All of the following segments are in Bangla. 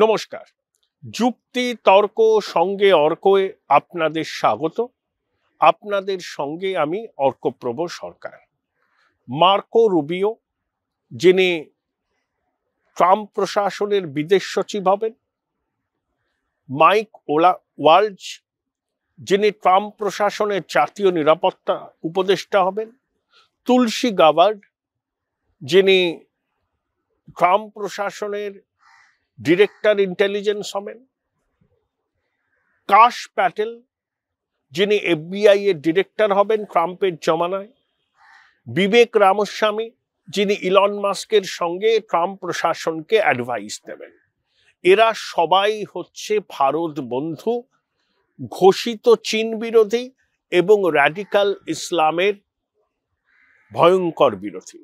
নমস্কার। যুক্তি তর্ক সঙ্গে অর্কয়ে আপনাদের স্বাগত। আপনাদের সঙ্গে আমি অর্কপ্রভ সরকার। মার্কো রুবিও, যিনি ট্রাম্প প্রশাসনের বিদেশ সচিব হবেন, মাইক ওয়ালজ, যিনি ট্রাম্প প্রশাসনের জাতীয় নিরাপত্তা উপদেষ্টা হবেন, তুলসী গাবার্ড, যিনি ট্রাম্প প্রশাসনের ডিরেক্টর ইন্টেলিজেন্স হবেন, কাশ প্যাটেল, যিনি FBI এর ডিরেক্টর হবেন ট্রাম্পের জমানায়, বিবেক রামস্বামী, যিনি ইলন মাস্কের সঙ্গে ট্রাম্প প্রশাসনকে অ্যাডভাইস দেবেন। এরা সবাই হচ্ছে ভারত বন্ধু, ঘোষিত চীন বিরোধী এবং র্যাডিক্যাল ইসলামের ভয়ঙ্কর বিরোধী।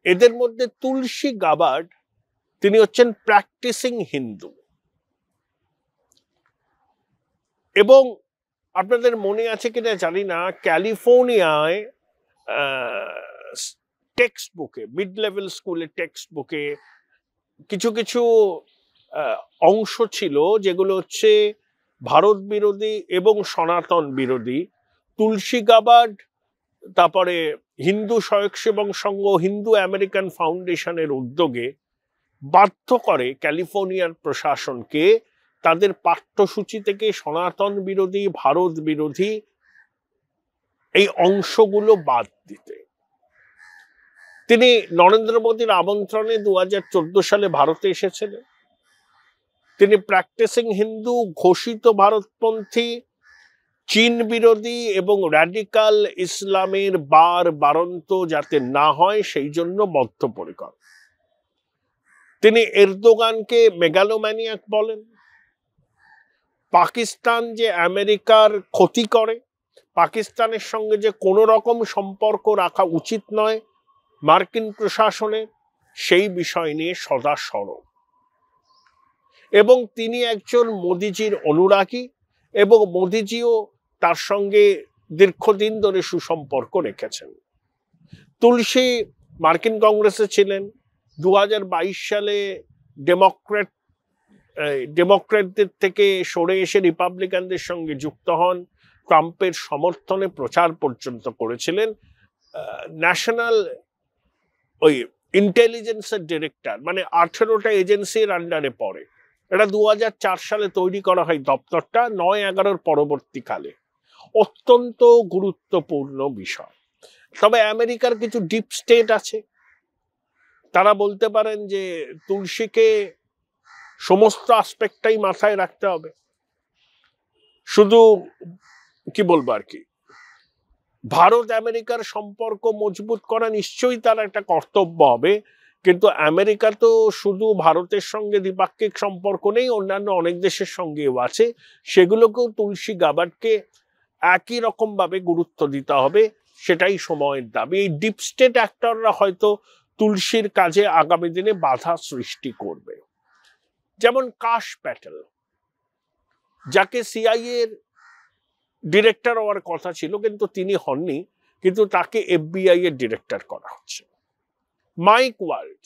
এদের মধ্যে তুলসী গাবার্ড, তিনি হচ্ছেন প্র্যাকটিসিং হিন্দু। এবং আপনাদের মনে আছে কিনা জানি না, ক্যালিফোর্নিয়ায় টেক্সট বুকে, মিড লেভেল স্কুলের টেক্সট বুকে কিছু কিছু অংশ ছিল যেগুলো হচ্ছে ভারত বিরোধী এবং সনাতন বিরোধী। তুলসী গাবার্ড, তারপরে হিন্দু স্বয়ংসেবক সংঘ, হিন্দু আমেরিকান ফাউন্ডেশনের উদ্যোগে বাধ্য করে ক্যালিফোর্নিয়ার প্রশাসনকে তাদের পাঠ্যসূচি থেকে সনাতন বিরোধী, ভারত বিরোধী এই অংশগুলো বাদ দিতে। তিনি নরেন্দ্র মোদীর আমন্ত্রণে 2014 সালে ভারতে এসেছিলেন। তিনি প্র্যাকটিসিং হিন্দু, ঘোষিত ভারতপন্থী, চীন বিরোধী এবং র্যাডিক্যাল ইসলামের বারন্ত যাতে না হয় সেই জন্য বদ্ধপরিকর। তিনি এরদোগানকে মেগালোম্যানিয়াক বলেন। পাকিস্তান যে আমেরিকার ক্ষতি করে, পাকিস্তানের সঙ্গে যে কোনো রকম সম্পর্ক রাখা উচিত নয় মার্কিন প্রশাসনের, সেই বিষয় নিয়ে সদা সরব। এবং তিনি একজন মোদিজির অনুরাগী এবং মোদিজিও তার সঙ্গে দীর্ঘদিন ধরে সুসম্পর্ক রেখেছেন। তুলসী মার্কিন কংগ্রেসে ছিলেন। 2022 সালে ডেমোক্র্যাটদের থেকে সরে এসে রিপাবলিকানদের সঙ্গে যুক্ত হন, ট্রাম্পের সমর্থনে প্রচার পর্যন্ত করেছিলেন। ন্যাশনাল ইন্টেলিজেন্সের ডিরেক্টর, মানে 18টা এজেন্সির আন্ডারে পড়ে। এটা 2004 সালে তৈরি করা হয় দপ্তরটা, 9/11 পরবর্তীকালে। অত্যন্ত গুরুত্বপূর্ণ বিষয়। তবে আমেরিকার কিছু ডিপ স্টেট আছে, তারা বলতে পারেন যে তুলসীকে সমস্ত আসপেক্টটাই মাথায় রাখতে হবে। শুধু কি বলবো আর কি, ভারত আমেরিকার সম্পর্ক মজবুত করা নিশ্চয়ই তার একটা কর্তব্য হবে, কিন্তু আমেরিকা তো শুধু ভারতের সঙ্গে দ্বিপাক্ষিক সম্পর্ক নেই, অন্যান্য অনেক দেশের সঙ্গেও আছে। সেগুলোকেও তুলসী গাবার্ডকে একই রকম ভাবে গুরুত্ব দিতে হবে, সেটাই সময়ের দাবি। এই ডিপ স্টেট অ্যাক্টররা হয়তো তুলসীর কাজে আগামী দিনে বাধা সৃষ্টি করবে। যেমন কাশ প্যাটেল, যাকে CIA এর ডিরেক্টর হওয়ার কথা ছিল কিন্তু তিনি হননি, কিন্তু তাকে FBI এর ডিরেক্টর করা হচ্ছে। মাইক ওয়ালজ,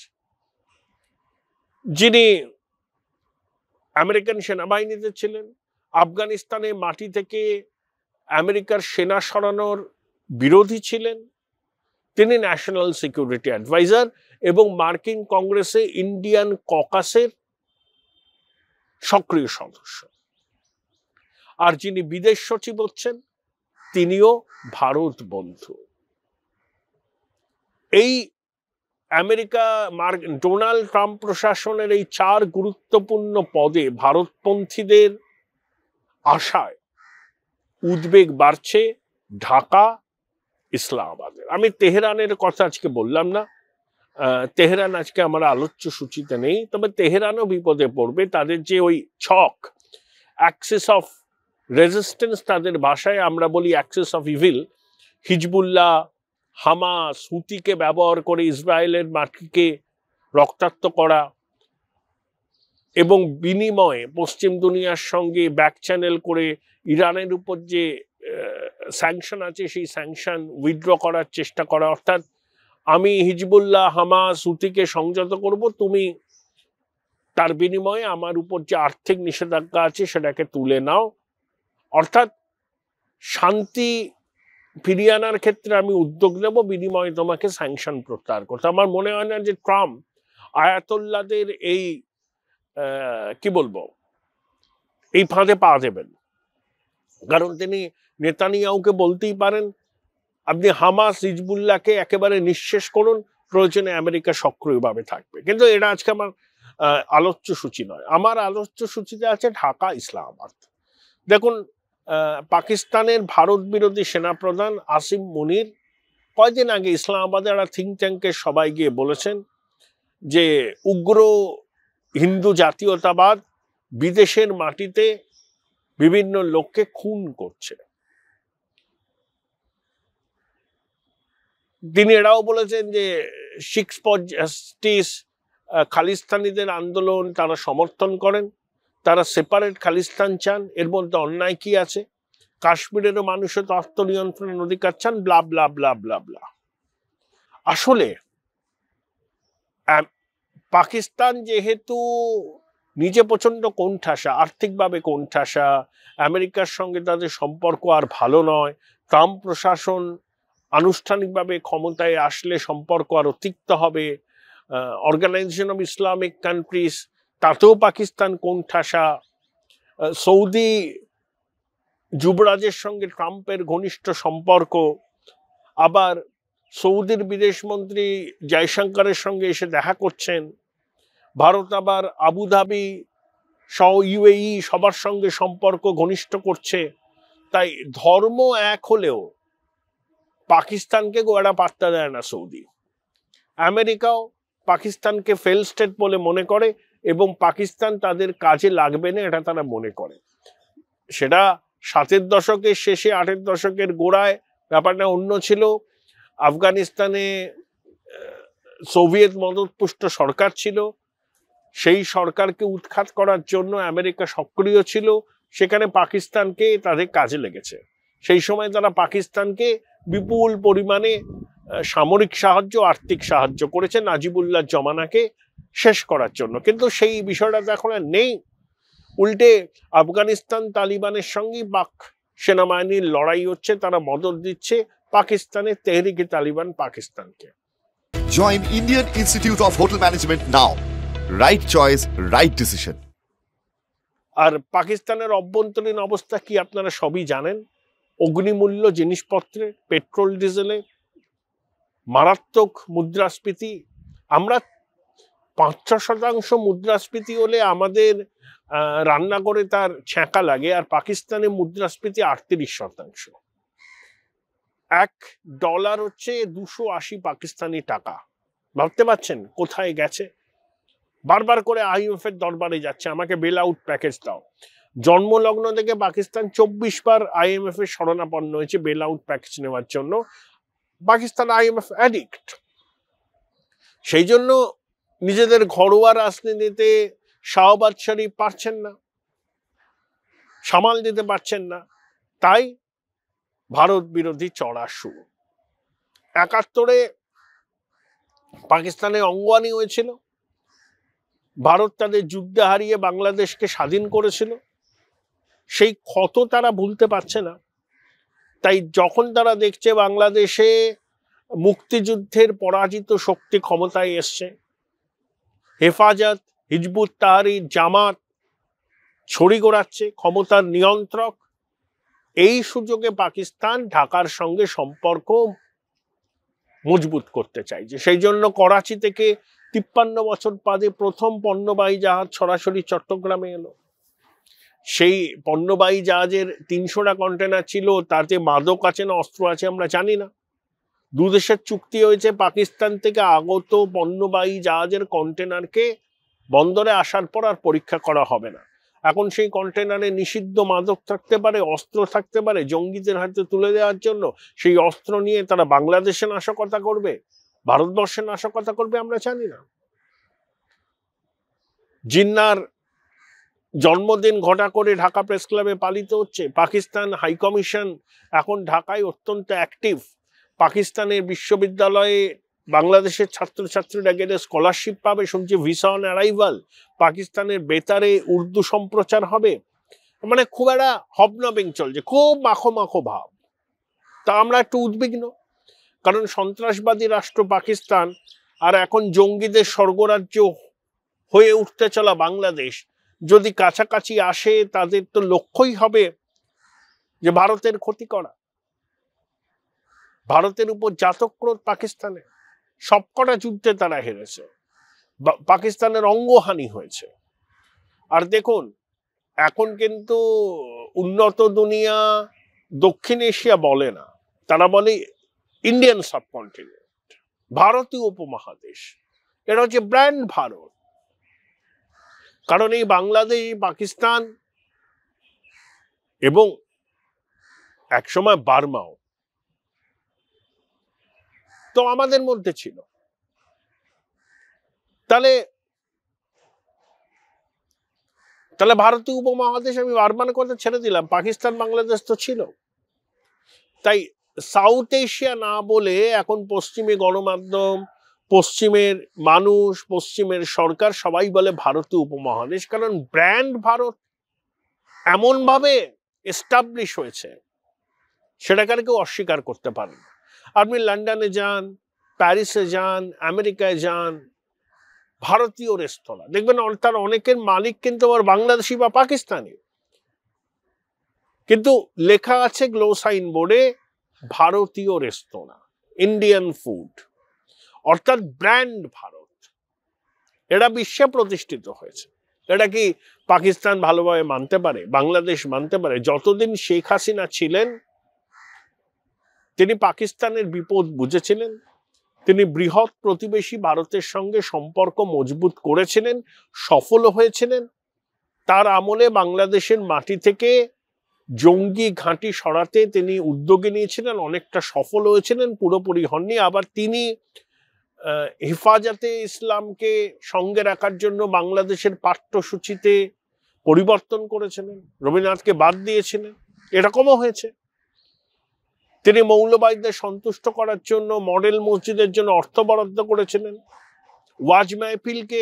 যিনি আমেরিকান সেনাবাহিনীতে ছিলেন, আফগানিস্তানের মাটি থেকে আমেরিকার সেনা সরানোর বিরোধী ছিলেন, তিনি ন্যাশনাল সিকিউরিটি অ্যাডভাইজার এবং মার্কিন কংগ্রেসে ইন্ডিয়ান ককাসের সক্রিয় সদস্য। আর যিনি বিদেশ সচিব হচ্ছেন, তিনিও ভারত বন্ধু। এই ডোনাল্ড ট্রাম্প প্রশাসনের এই 4 গুরুত্বপূর্ণ পদে ভারতপন্থীদের আশায় উদ্বেগ বাড়ছে ঢাকা, ইসলামাবাদের। আমি তেহরানের কথা আজকে বললাম না, তেহরান আজকে আমার আলোচ্য সূচিতে নেই, তবে তেহরানও বিপদে পড়বে। তাদের যে ওই ছক, অ্যাক্সিস অফ রেজিস্ট্যান্স, তাদের ভাষায় আমরা বলি axis of evil, Hezbollah, Hamas, হুতিকে ব্যবহার করে ইসরায়েলের মাটিকে রক্তাক্ত করা এবং বিনিময়ে পশ্চিম দুনিয়ার সঙ্গে ব্যাক চ্যানেল করে ইরানের উপর যে স্যাংশন আছে সেই স্যাংশন উইথড্র করার চেষ্টা করা। অর্থাৎ আমি হিজবুল্লাহ, হামাস, হুতিকে সংযত করব, তুমি তার বিনিময়ে আমার উপর যে আর্থিক নিষেধাজ্ঞা আছে সেটাকে তুলে নাও। অর্থাৎ শান্তি ফিরিয়ে আনার ক্ষেত্রে আমি উদ্যোগ নেব, বিনিময়ে তোমাকে স্যাংশন প্রত্যাহার করতে। আমার মনে হয় না যে ট্রাম্প আয়াতুল্লাদের এই কি বলবো এই ফাঁদে পা দেবেন, কারণ তিনি নেতানিয়াহুকে বলতেই পারেন আপনি হামাস হিজবুল্লাহকে একেবারে নিঃশেষ করুন, প্রয়োজনে আমেরিকা সক্রিয়ভাবে থাকবে। কিন্তু এটা আজকে আমার আলোচ্য সূচি নয়। আমার আলোচ্য সূচিতে আছে ঢাকা ইসলামাবাদ। দেখুন, পাকিস্তানের ভারত বিরোধী সেনাপ্রধান আসিম মুনির কয়েকদিন আগে ইসলামাবাদে একটা থিঙ্ক ট্যাঙ্কের সবাই গিয়ে বলেছেন যে উগ্র হিন্দু জাতীয়তাবাদ বিদেশের মাটিতে বিভিন্ন লোককে খুন করছে। তিনি এটাও বলেছেন যে 6 খালিস্তানিদের আন্দোলন তারা সমর্থন করেন, তারা সেপারেট খালিস্তান চান, এর মধ্যে অন্যায় কি আছে, কাশ্মীরেরও মানুষও তো আত্মনিয়ন্ত্রণের অধিকার চান, ব্লা ব্লা ব্লা ব্লা ব্লা। আসলে পাকিস্তান যেহেতু নিজে প্রচন্ড কোণঠাসা, আর্থিকভাবে কোণঠাসা, আমেরিকার সঙ্গে তাদের সম্পর্ক আর ভালো নয়, ট্রাম্প প্রশাসন আনুষ্ঠানিকভাবে ক্ষমতায় আসলে সম্পর্ক আরো তিক্ত হবে, অর্গানাইজেশন অফ ইসলামিক কান্ট্রিজ তাতেও পাকিস্তান কোণঠাসা, সৌদি যুবরাজের সঙ্গে ট্রাম্পের ঘনিষ্ঠ সম্পর্ক, আবার সৌদির বিদেশমন্ত্রী জয়শঙ্করের সঙ্গে এসে দেখা করছেন, ভারত আবার আবুধাবি সহ ইউএই সবার সঙ্গে সম্পর্ক ঘনিষ্ঠ করছে। তাই ধর্ম এক হলেও পাকিস্তানকে গোয়াড়া পাত্তা দেয় না সৌদি। আমেরিকাও পাকিস্তানকে ফেল স্টেট বলে মনে করে এবং পাকিস্তান তাদের কাজে লাগবে না এটা তারা মনে করে। সেটা 7-এর দশকের শেষে 8-এর দশকের গোড়ায় ব্যাপারটা অন্য ছিল। আফগানিস্তানে সোভিয়েত মদতপুষ্ট সরকার ছিল, সেই সরকারকে উৎখাত করার জন্য আমেরিকা সক্রিয় ছিল, সেখানে পাকিস্তানকে তাদের কাজে লেগেছে। সেই সময় তারা পাকিস্তানকে বিপুল পরিমাণে সামরিক সাহায্য, আর্থিক সাহায্য করেছে নাজিবুল্লাহ জমানাকে শেষ করার জন্য। কিন্তু সেই বিষয়টা এখন আর নেই। উল্টে আফগানিস্তান তালিবানের সঙ্গেই পাক সেনাবাহিনীর লড়াই হচ্ছে, তারা মদত দিচ্ছে পাকিস্তানের তেহরিকে তালিবান পাকিস্তানকে। Join Indian Institute of Hotel Management now. Right choice, right decision. আর পাকিস্তানের অভ্যন্তরীণ অবস্থা কি আপনারা সবই জানেন। অগ্নিমূল্য জিনিসপত্রের, পেট্রোল ডিজেলে মারাত্মক মুদ্রাস্ফীতি। আমরা 5-6% মুদ্রাস্ফীতি হলে আমাদের রান্না করে তার ছ্যাঁকা লাগে, আর পাকিস্তানে মুদ্রাস্ফীতি 38%। $1 হচ্ছে 280 পাকিস্তানি টাকা। ভাবতে পারছেন কোথায় গেছে? বারবার করে IMF এর দরবারে যাচ্ছে, আমাকে বেল আউট প্যাকেজ দাও। জন্মলগ্ন থেকে পাকিস্তান 24 বার IMF এর শরণাপন্ন হয়েছে বেল আউট প্যাকেজ নেওয়ার জন্য। Pakistan IMF addict. সেই জন্য নিজেদের ঘরোয়া রাজনীতিতে শাহবাজ শরীফ পারছেন না, সামাল দিতে পারছেন না, তাই ভারত বিরোধী চড়া শুরু। 71-এ পাকিস্তানে অঙ্গহানি হয়েছিল, ভারত তাদের যুদ্ধে হারিয়ে বাংলাদেশকে স্বাধীন করেছিল, সেই ক্ষত তারা ভুলতে পারছে না। তাই যখন তারা দেখছে বাংলাদেশে মুক্তিযুদ্ধের পরাজিত শক্তি ক্ষমতায় এসছে, হেফাজত, হিজবুত তাহরির, জামাত ছড়ি ঘোরাচ্ছে ক্ষমতার নিয়ন্ত্রক, এই সুযোগে পাকিস্তান ঢাকার সঙ্গে সম্পর্ক মজবুত করতে চাইছে। সেই জন্য করাচি থেকে 53 বছর বাদে প্রথম পণ্যবাহী জাহাজ সরাসরি চট্টগ্রামে এলো। সেই পণ্যবাহী জাহাজের 300টা কন্টেনার ছিল, তাতে মাদক আছে না অস্ত্র আছে আমরা জানি না। দুদেশের চুক্তি হয়েছে পাকিস্তান থেকে আগত পণ্যবাহী জাহাজের কন্টেনারকে বন্দরে আসার পর আর পরীক্ষা করা হবে না। এখন সেই কন্টেনারে নিষিদ্ধ মাদক থাকতে পারে, অস্ত্র থাকতে পারে, জঙ্গিদের হাতে তুলে দেওয়ার জন্য সেই অস্ত্র নিয়ে তারা বাংলাদেশে নাশকতা করবে, ভারতবর্ষে নাশকতা করবে আমরা জানি না। জিন্নার জন্মদিন ঘটা করে ঢাকা প্রেস ক্লাবে পালিত হচ্ছে। পাকিস্তান হাইকমিশন এখন ঢাকায় অত্যন্ত অ্যাক্টিভ। পাকিস্তানের বিশ্ববিদ্যালয়ে বাংলাদেশের ছাত্রছাত্রীরা গেলে স্কলারশিপ পাবে, শুনছি ভিসা অন অ্যারাইভাল, পাকিস্তানের বেতারে উর্দু সম্প্রচার হবে, মানে খুব একটা হবনবিং চলছে, খুব মাখো মাখো ভাব। তা আমরা একটু উদ্বিগ্ন, কারণ সন্ত্রাসবাদী রাষ্ট্র পাকিস্তান আর এখন জঙ্গিদের স্বর্গরাজ্য হয়ে উঠতে চলা বাংলাদেশ যদি কাছাকাছি আসে, তাদের তো লক্ষ্যই হবে যে ভারতের ক্ষতি করা, ভারতের উপর জাতক্রোধ পাকিস্তানে। সবকটা যুদ্ধে তারা হেরেছে, পাকিস্তানের অঙ্গহানি হয়েছে। আর দেখুন, এখন কিন্তু উন্নত দুনিয়া দক্ষিণ এশিয়া বলে না, তারা বলে ইন্ডিয়ান সাবকন্টিনেন্ট, ভারতীয় উপমহাদেশ। এটা হচ্ছে ব্র্যান্ড ভারত। কারণ এই বাংলাদেশ, পাকিস্তান এবং একসময় বার্মাও তো আমাদের মধ্যে ছিল। তাহলে ভারতীয় উপমহাদেশ, আমি বার্মার কথা ছেড়ে দিলাম, পাকিস্তান বাংলাদেশ তো ছিল। তাই সাউথ এশিয়া না বলে এখন পশ্চিমী গণমাধ্যম, পশ্চিমের মানুষ, পশ্চিমের সরকার সবাই বলে ভারতীয় উপমহাদেশ। কারণ ব্র্যান্ড ভারত এমন ভাবে এস্টাবলিশ হয়েছে, সেটাকে আর কেউ অস্বীকার করতে পারে না। আপনি লন্ডনে যান, প্যারিসে যান, আমেরিকায় যান, ভারতীয় রেস্তোরাঁ দেখবেন তার অনেকের মালিক কিন্তু আবার বাংলাদেশি বা পাকিস্তানি, কিন্তু লেখা আছে গ্লো সাইন বোর্ডে ভারতীয় রেস্তোরাঁ, ইন্ডিয়ান ফুড, অর্থাৎ ব্র্যান্ড ভারত। এটা বিশ্বে প্রতিষ্ঠিত হয়েছে। এটা কি পাকিস্তান ভালোভাবে মানতে পারে? বাংলাদেশ মানতে পারে? যতদিন শেখ হাসিনা ছিলেন, তিনি পাকিস্তানের বিপদ বুঝেছিলেন, তিনি বৃহৎ প্রতিবেশী ভারতের সঙ্গে সম্পর্ক মজবুত করেছিলেন, সফল হয়েছিলেন। তার আমলে বাংলাদেশের মাটি থেকে জঙ্গি ঘাঁটি সরাতে তিনি উদ্যোগে নিয়েছিলেন, অনেকটা সফল হয়েছিলেন, পুরোপুরি হননি। আবার তিনি হেফাজতে ইসলামকে সঙ্গে রাখার জন্য বাংলাদেশের পাঠ্যসূচিতে পরিবর্তন করেছিলেন, রবীন্দ্রনাথকে বাদ দিয়েছিলেন, এরকমও হয়েছে। তিনি মৌলবাদীদের সন্তুষ্ট করার জন্য মডেল মসজিদের জন্য অর্থ বরাদ্দ করেছিলেন, ওয়াজ মাহফিলকে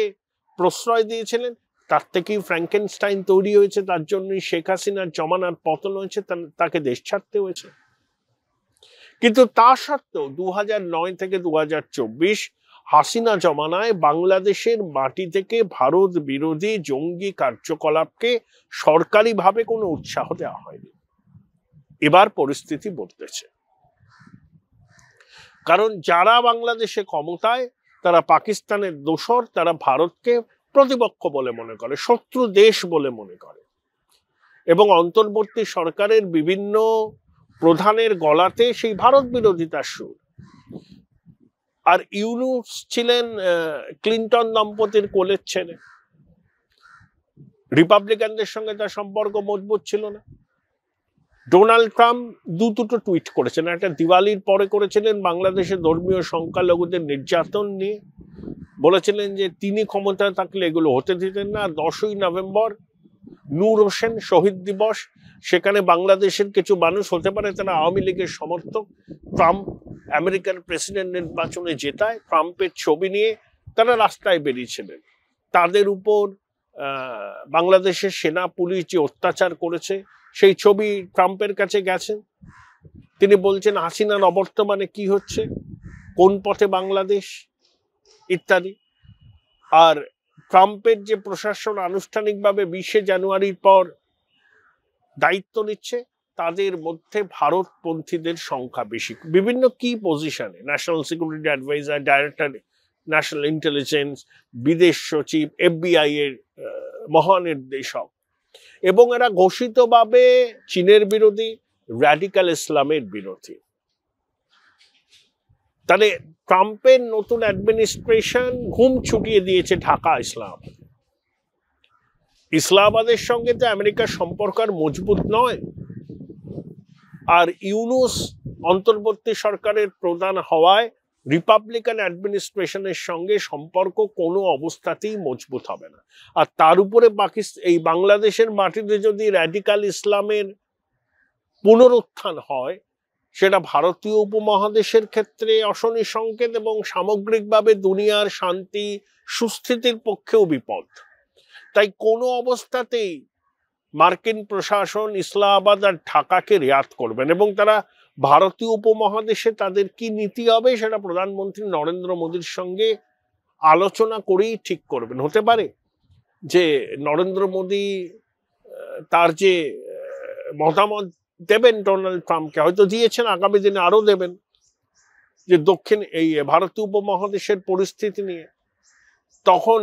প্রশ্রয় দিয়েছিলেন। তার থেকেই ফ্র্যাঙ্কেনস্টাইন তৈরি হয়েছে, তার জন্যই শেখ হাসিনার জমানার পতন হয়েছে, তাকে দেশ ছাড়তে হয়েছে। কিন্তু তা সত্ত্বেও 2009 থেকে 2024 হাসিনা জমানায় বাংলাদেশের মাটি থেকে ভারত বিরোধী জঙ্গি কার্যকলাপকে সরকারিভাবে কোনো উৎসাহ দেওয়া হয়নি। এবার পরিস্থিতি বদলেছে, কারণ যারা বাংলাদেশে ক্ষমতায় তারা পাকিস্তানের দোসর, তারা ভারতকে প্রতিপক্ষ বলে মনে করে, শত্রু দেশ বলে মনে করে, এবং অন্তর্বর্তী সরকারের বিভিন্ন প্রধানের গলাতে সেই ভারত বিরোধিতার সুর। আর ইউনূস ছিলেন ক্লিন্টন দম্পতির কোলের ছেলে, রিপাবলিকানদের সঙ্গে তার সম্পর্ক মজবুত ছিল না। ডোনাল্ড ট্রাম্প দুটো টুইট করেছেন, একটা দিওয়ালির পরে করেছিলেন বাংলাদেশের ধর্মীয় সংখ্যালঘুদের নির্যাতন নিয়ে, বলেছিলেন যে তিনি ক্ষমতায় থাকলে এগুলো হতে দিতেন না। 10ই নভেম্বর নূর হোসেন শহীদ দিবস, সেখানে বাংলাদেশের কিছু মানুষ হতে পারে তারা আওয়ামী লীগের সমর্থক, ট্রাম্প আমেরিকার প্রেসিডেন্ট নির্বাচনে জেতায়, ট্রাম্পের ছবি নিয়ে তারা রাস্তায় বেরিয়েছিলেন। তাদের উপর বাংলাদেশের সেনা পুলিশ যে অত্যাচার করেছে সেই ছবি ট্রাম্পের কাছে গেছেন। তিনি বলছেন হাসিনার অবর্তমানে কি হচ্ছে, কোন পথে বাংলাদেশ ইত্যাদি। আর ট্রাম্পের যে প্রশাসন আনুষ্ঠানিকভাবে 20শে জানুয়ারির পর দায়িত্ব নিচ্ছে, তাদের মধ্যে ভারতপন্থীদের সংখ্যা বেশি, বিভিন্ন কি পজিশনে, national security adviser, director national intelligence, বিদেশ সচিব, FBI এর মহানির্দেশক, এবং এরা ঘোষিতভাবে চীনের বিরোধী, র্যাডিক্যাল ইসলামের বিরোধী। তাহলে ট্রাম্পের নতুন অ্যাডমিনিস্ট্রেশন ঘুম ছুটিয়ে দিয়েছে ঢাকা ইসলামাবাদের সঙ্গে তো আমেরিকার সম্পর্ক আর মজবুত নয়। আর ইউনূস অন্তর্বর্তী সরকারের প্রধান হওয়ায় রিপাবলিকান অ্যাডমিনিস্ট্রেশনের সঙ্গে সম্পর্ক কোনো অবস্থাতেই মজবুত হবে না। আর তার উপরে এই বাংলাদেশের মাটিতে যদি র্যাডিক্যাল ইসলামের পুনরুত্থান হয়, সেটা ভারতীয় উপমহাদেশের ক্ষেত্রে অশনি সংকেত এবং সামগ্রিকভাবে দুনিয়ার শান্তি সুস্থিতির পক্ষেও বিপদ। তাই কোনো অবস্থাতেই মার্কিন প্রশাসন ইসলামাবাদ আর ঢাকাকে রেয়াত করবেন এবং তারা ভারতীয় উপমহাদেশে তাদের কি নীতি হবে সেটা প্রধানমন্ত্রী নরেন্দ্র মোদীর সঙ্গে আলোচনা করেই ঠিক করবেন। হতে পারে যে নরেন্দ্র মোদী তার যে মতামত দেবেন ডোনাল্ড ট্রাম্পকে, হয়তো দিয়েছেন, আগামী দিনে আরো দেবেন, যে দক্ষিণ এই ভারতীয় উপমহাদেশের পরিস্থিতি নিয়ে, তখন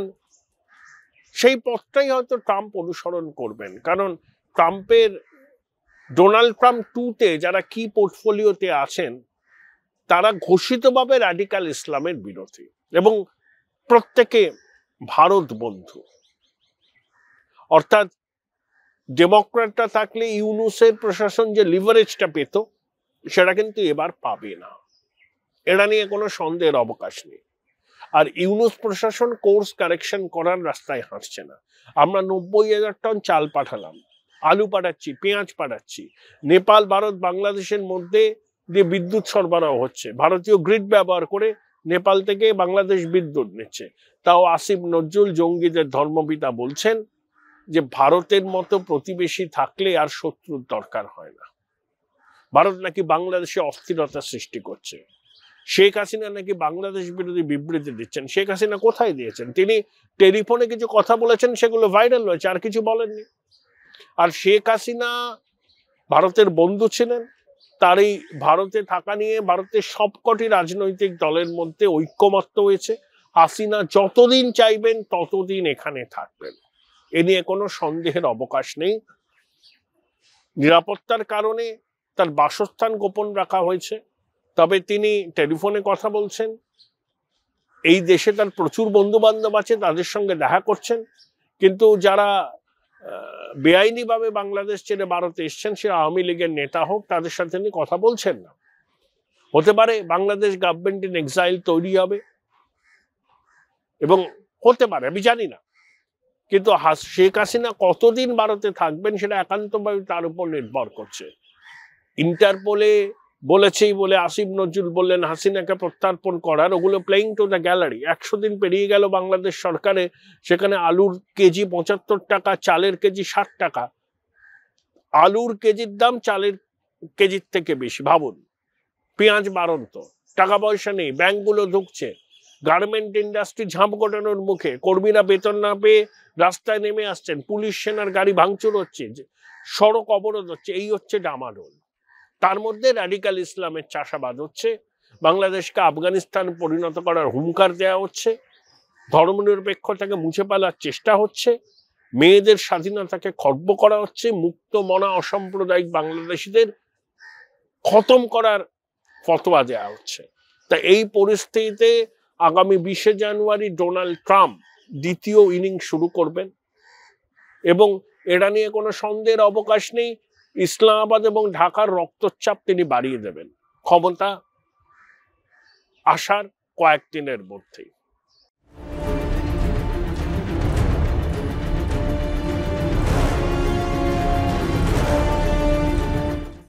সেই পথটাই হয়তো ট্রাম্প অনুসরণ করবেন। কারণ ডোনাল্ড ট্রাম্প 2-তে যারা কি পোর্টফোলিওতে আছেন তারা ঘোষিতভাবে রাডিকাল ইসলামের বিরোধী এবং প্রত্যেকে ভারত বন্ধু। অর্থাৎ ডেমোক্র্যাটরা থাকলে ইউনূসের প্রশাসন যে লিভারেজটা পেত সেটা কিন্তু এবার পাবে না, এটা নিয়ে কোনো সন্দেহের অবকাশ নেই। আর ইউনূস প্রশাসন কোর্স কারেকশন করার রাস্তায় হাঁটছে না। আমরা 90,000 টন চাল পাঠালাম, আলু পাঠাচ্ছি, পেঁয়াজ পাঠাচ্ছি, নেপাল ভারত বাংলাদেশের মধ্যে দিয়ে বিদ্যুৎ সরবরাহ হচ্ছে, ভারতীয় গ্রিড ব্যবহার করে নেপাল থেকে বাংলাদেশ বিদ্যুৎ নিচ্ছে। তাও আসিফ নজরুল জঙ্গিদের ধর্মপিতা বলছেন যে ভারতের মতো প্রতিবেশী থাকলে আর শত্রুর দরকার হয় না। ভারত নাকি বাংলাদেশে অস্থিরতা সৃষ্টি করছে, শেখ হাসিনা নাকি বাংলাদেশ বিরোধী বিবৃতি দিচ্ছেন। শেখ হাসিনা কোথায় দিয়েছেন? তিনি টেলিফোনে কিছু কথা বলেছেন, সেগুলো ভাইরাল হয়েছে, আর কিছু বলেননি। আর শেখ হাসিনা ভারতের বন্ধু ছিলেন, তার এই ভারতে থাকা নিয়ে ভারতের সবকটি রাজনৈতিক দলের মধ্যে ঐক্যমত্য হয়েছে, হাসিনা যতদিন চাইবেন ততদিন এখানে থাকবেন, এ নিয়ে কোনো সন্দেহের অবকাশ নেই। নিরাপত্তার কারণে তার বাসস্থান গোপন রাখা হয়েছে, তবে তিনি টেলিফোনে কথা বলছেন, এই দেশে তার প্রচুর বন্ধু বান্ধব আছে, তাদের সঙ্গে দেখা করছেন। কিন্তু যারা বেআইনিভাবে বাংলাদেশ ছেড়ে ভারতে এসছেন, সে আওয়ামী লীগের নেতা হোক, তাদের সাথে তিনি কথা বলছেন না। হতে পারে বাংলাদেশ গভর্নমেন্ট ইন এক্সাইল তৈরি হবে, এবং হতে পারে, আমি জানি না, কিন্তু শেখ হাসিনা কতদিন ভারতে থাকবেন সেটা একান্তভাবে তার উপর নির্ভর করছে। ইন্টারপোলে বলেছেই বলে আসিফ নজরুল বললেন হাসিনাকে প্রত্যার্পণ করার, ওগুলো প্লেইং টু দ্য গ্যালারি। 100 দিন পেরিয়ে গেল বাংলাদেশ সরকারে, সেখানে আলুর কেজি 75 টাকা, চালের কেজি 60 টাকা। আলুর কেজির দাম চালের কেজির থেকে বেশি, ভাবুন। পেঁয়াজ বাড়ন্ত, টাকা পয়সা নেই, ব্যাংকগুলো ঢুকছে, গার্মেন্ট ইন্ডাস্ট্রি ঝাঁপ ঘটানোর মুখে, কর্মীরা বেতন না পেয়ে রাস্তায় নেমে আসছেন, পুলিশ সেনার গাড়ি ভাঙচুর হচ্ছে, সড়ক অবরোধ হচ্ছে, এই হচ্ছে ডামাডোল। তার মধ্যে রাডিকাল ইসলামের চাষাবাদ হচ্ছে, বাংলাদেশকে আফগানিস্তান পরিণত করার হুঙ্কার দেওয়া হচ্ছে, ধর্মনিরপেক্ষতাকে মুছে ফেলার চেষ্টা হচ্ছে, মেয়েদের স্বাধীনতাকে খর্ব করা হচ্ছে, মুক্ত মনা অসাম্প্রদায়িক বাংলাদেশিদের খতম করার ফতোয়া দেওয়া হচ্ছে। তা এই পরিস্থিতিতে আগামী 20শে জানুয়ারি ডোনাল্ড ট্রাম্প দ্বিতীয় ইনিংস শুরু করবেন এবং এটা নিয়ে কোনো সন্দেহের অবকাশ নেই, ইসলামাবাদ এবং ঢাকার রক্তচাপ তিনি বাড়িয়ে দেবেন ক্ষমতা আসার কয়েকদিনের মধ্যেই।